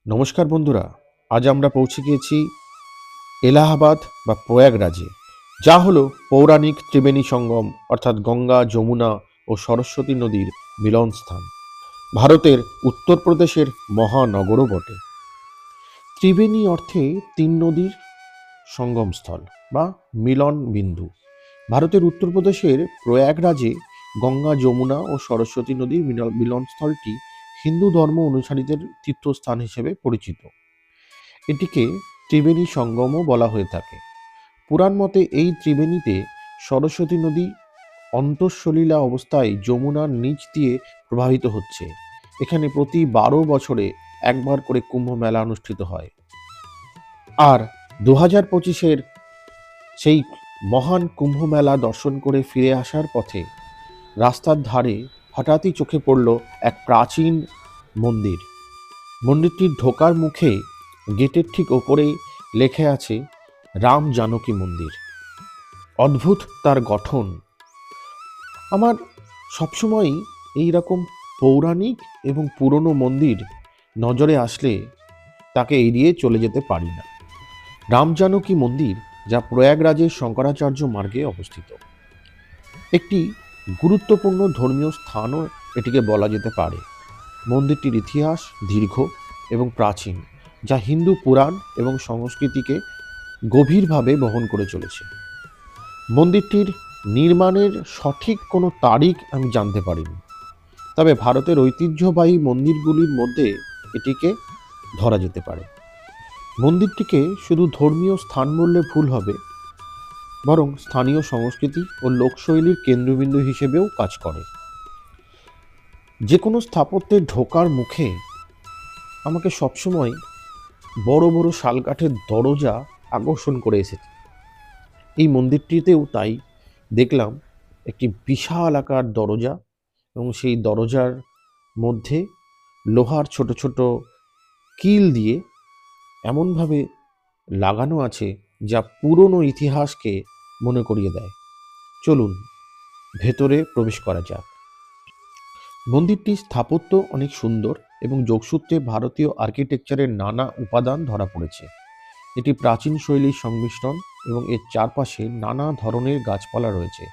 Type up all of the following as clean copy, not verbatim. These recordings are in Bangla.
নমস্কার বন্ধুরা, আজ আমরা পৌঁছে গিয়েছি এলাহাবাদ বা প্রয়াগরাজে, যা হলো পৌরাণিক ত্রিবেণী সঙ্গম অর্থাৎ গঙ্গা, যমুনা ও সরস্বতী নদীর মিলনস্থান। ভারতের উত্তরপ্রদেশের মহানগরও বটে। ত্রিবেণী অর্থে তিন নদীর সঙ্গমস্থল বা মিলন বিন্দু। ভারতের উত্তরপ্রদেশের প্রয়াগরাজে গঙ্গা, যমুনা ও সরস্বতী নদীর মিলনস্থলটি হিন্দু ধর্ম অনুসারীদের তীর্থস্থান হিসেবে পরিচিত। এটিকে ত্রিবেণী সঙ্গমও বলা হয়ে থাকে। পুরাণ মতে এই ত্রিবেণীতে সরস্বতী নদী অন্তঃসলীলা অবস্থায় যমুনার নিচ দিয়ে প্রবাহিত হচ্ছে। এখানে প্রতি 12 বছরে একবার করে কুম্ভ মেলা অনুষ্ঠিত হয়। আর 2025-এর সেই মহান কুম্ভ মেলা দর্শন করে ফিরে আসার পথে রাস্তার ধারে হঠাৎই চোখে পড়ল এক প্রাচীন মন্দির। মন্দিরটির ঢোকার মুখে গেটের ঠিক ওপরেই লেখা আছে রাম জানকী মন্দির। অদ্ভুত তার গঠন। আমার সবসময়ই এইরকম পৌরাণিক এবং পুরনো মন্দির নজরে আসলে তাকে এড়িয়ে চলে যেতে পারি না। রাম জানকী মন্দির, যা প্রয়াগরাজের শঙ্করাচার্য মার্গে অবস্থিত, একটি গুরুত্বপূর্ণ ধর্মীয় স্থানও এটিকে বলা যেতে পারে। মন্দিরটির ইতিহাস দীর্ঘ এবং প্রাচীন, যা হিন্দু পুরাণ এবং সংস্কৃতিকে গভীরভাবে বহন করে চলেছে। মন্দিরটির নির্মাণের সঠিক কোনো তারিখ আমি জানতে পারিনি, তবে ভারতের ঐতিহ্যবাহী মন্দিরগুলির মধ্যে এটিকে ধরা যেতে পারে। মন্দিরটিকে শুধু ধর্মীয় স্থান বললে ভুল হবে, বরং স্থানীয় সংস্কৃতি ও লোকশৈলীর কেন্দ্রবিন্দু হিসেবেও কাজ করে। যে কোনো স্থাপত্যের ঢোকার মুখে আমাকে সবসময় বড় বড় শালকাঠের দরজা আকর্ষণ করে এসেছে। এই মন্দিরটিতেও তাই দেখলাম একটি বিশাল আকার দরজা, এবং সেই দরজার মধ্যে লোহার ছোট ছোট কিল দিয়ে এমনভাবে লাগানো আছে যা পুরনো ইতিহাসকে মনে করিয়ে দেয়। চলুন ভেতরে প্রবেশ করা যাক। মন্দিরটির স্থাপত্য অনেক সুন্দর এবং যোগসূত্রে ভারতীয় আর্কিটেকচারের নানা উপাদান ধরা পড়েছে। এটি প্রাচীন শৈলীর সংমিশ্রণ এবং এর চারপাশে নানা ধরনের গাছপালা রয়েছে,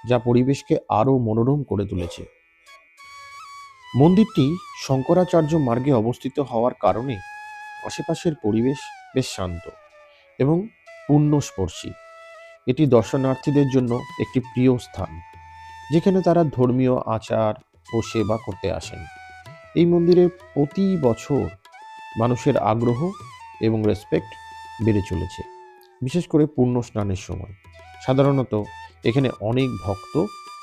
যা পরিবেশকে আরও মনোরম করে তুলেছে। মন্দিরটি শঙ্করাচার্য মার্গে অবস্থিত হওয়ার কারণে আশেপাশের পরিবেশ বেশ শান্ত এবং পুণ্যস্পর্শী। এটি দর্শনার্থীদের জন্য একটি প্রিয় স্থান, যেখানে তারা ধর্মীয় আচার ও সেবা করতে আসেন। এই মন্দিরে প্রতি বছর মানুষের আগ্রহ এবং রেসপেক্ট বেড়ে চলেছে, বিশেষ করে পূর্ণ স্নানের সময়। সাধারণত এখানে অনেক ভক্ত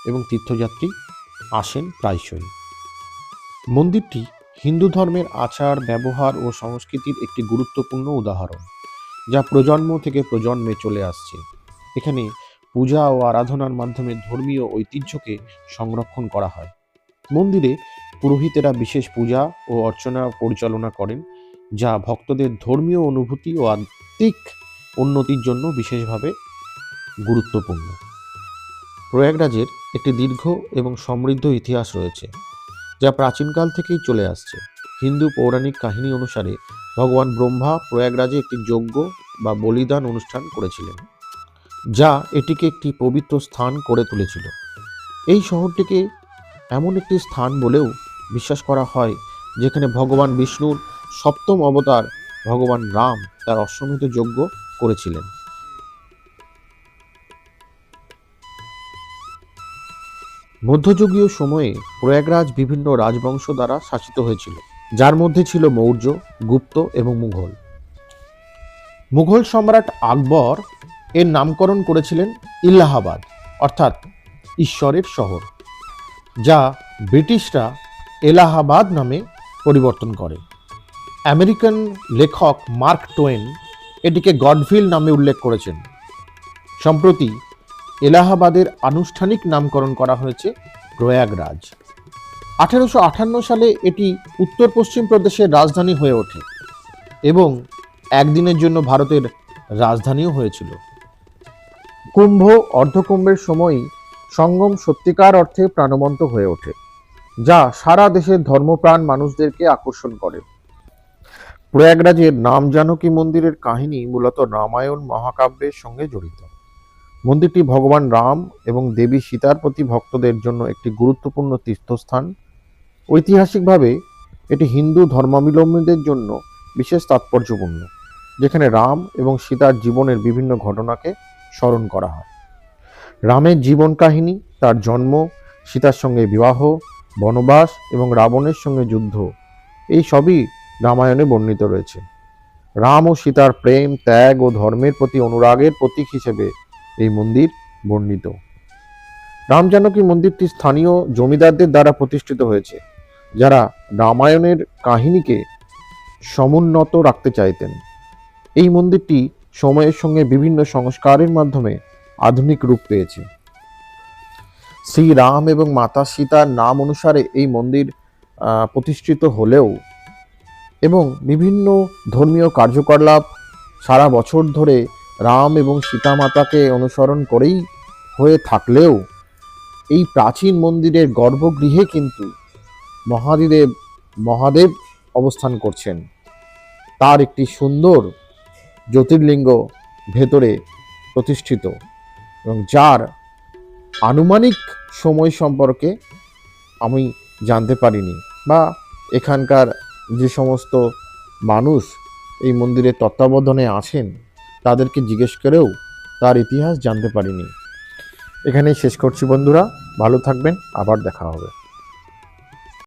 এবং তীর্থযাত্রী আসেন প্রায়শই। মন্দিরটি হিন্দু ধর্মের আচার, ব্যবহার ও সংস্কৃতির একটি গুরুত্বপূর্ণ উদাহরণ, যা প্রজন্ম থেকে প্রজন্মে চলে আসছে। এখানে পূজা ও আরাধনার মাধ্যমে ধর্মীয় ঐতিহ্যকে সংরক্ষণ করা হয়। মন্দিরে পুরোহিতেরা বিশেষ পূজা ও অর্চনা পরিচালনা করেন, যা ভক্তদের ধর্মীয় অনুভূতি ও আত্মিক উন্নতির জন্য বিশেষভাবে গুরুত্বপূর্ণ। প্রয়াগরাজের একটি দীর্ঘ এবং সমৃদ্ধ ইতিহাস রয়েছে, যা প্রাচীনকাল থেকেই চলে আসছে। হিন্দু পৌরাণিক কাহিনী অনুসারে ভগবান ব্রহ্মা প্রয়াগরাজে একটি যজ্ঞ বা বলিদান অনুষ্ঠান করেছিলেন, যা এটিকে একটি পবিত্র স্থান করে তুলেছিল। এই শহরটিকে এমন একটি স্থান বলেও বিশ্বাস করা হয় যেখানে ভগবান বিষ্ণুর সপ্তম অবতার ভগবান রাম তার অশ্বমেধ যজ্ঞ করেছিলেন। মধ্যযুগীয় সময়ে প্রয়াগরাজ বিভিন্ন রাজবংশ দ্বারা শাসিত হয়েছিল, যার মধ্যে ছিল মৌর্য, গুপ্ত এবং মুঘল। মুঘল সম্রাট আকবর এর নামকরণ করেছিলেন ইলাহাবাদ, অর্থাৎ ঈশ্বরের শহর, যা ব্রিটিশরা এলাহাবাদ নামে পরিবর্তন করে। আমেরিকান লেখক মার্ক টোয়েন এটিকে গডভিল নামে উল্লেখ করেছেন। সম্প্রতি এলাহাবাদের আনুষ্ঠানিক নামকরণ করা হয়েছে প্রয়াগরাজ। 1858 সালে এটি উত্তর পশ্চিম প্রদেশের রাজধানী হয়ে ওঠে এবং একদিনের জন্য ভারতের রাজধানীও হয়েছিল। কুম্ভ অর্ধকুম্ভের সময়ই সঙ্গম সত্যিকার অর্থে প্রাণবন্ত হয়ে ওঠে, যা সারা দেশের ধর্মপ্রাণ মানুষদেরকে আকর্ষণ করে। প্রয়াগরাজের নাম জানকী মন্দিরের কাহিনী মূলত রামায়ণ মহাকাব্যের সঙ্গে জড়িত। মন্দিরটি ভগবান রাম এবং দেবী সীতার প্রতি ভক্তদের জন্য একটি গুরুত্বপূর্ণ তীর্থস্থান। ঐতিহাসিকভাবে এটি হিন্দু ধর্মাবলম্বীদের জন্য বিশেষ তাৎপর্যপূর্ণ, যেখানে রাম এবং সীতার জীবনের বিভিন্ন ঘটনাকে স্মরণ করা হয়। রামের জীবন কাহিনী, তার জন্ম, সীতার সঙ্গে বিবাহ, বনবাস এবং রাবণের সঙ্গে যুদ্ধ, এই সবই রামায়ণে বর্ণিত রয়েছে। রাম ও সীতার প্রেম, ত্যাগ ও ধর্মের প্রতি অনুরাগের প্রতীক হিসেবে এই মন্দির বর্ণিত। রাম জানকী মন্দিরটি স্থানীয় জমিদারদের দ্বারা প্রতিষ্ঠিত হয়েছে, যারা রামায়ণের কাহিনীকে সমুন্নত রাখতে চাইতেন। এই মন্দিরটি সময়ের সঙ্গে বিভিন্ন সংস্কারের মাধ্যমে আধুনিক রূপ পেয়েছে। শ্রী রাম এবং মাতা সীতার নাম অনুসারে এই মন্দির প্রতিষ্ঠিত হলেও এবং বিভিন্ন ধর্মীয় কার্যকলাপ সারা বছর ধরে রাম এবং সীতা মাতাকে অনুসরণ করেই হয়ে থাকলেও এই প্রাচীন মন্দিরের গর্ভগৃহে কিন্তু মহাদেব অবস্থান করছেন। তার একটি সুন্দর জ্যোতির্লিঙ্গ ভেতরে প্রতিষ্ঠিত, এবং যার আনুমানিক সময় সম্পর্কে আমি জানতে পারিনি, বা এখানকার যে সমস্ত মানুষ এই মন্দিরের তত্ত্বাবধানে আছেন তাদেরকে জিজ্ঞেস করেও তার ইতিহাস জানতে পারিনি। এখানেই শেষ করছি বন্ধুরা, ভালো থাকবেন, আবার দেখা হবে।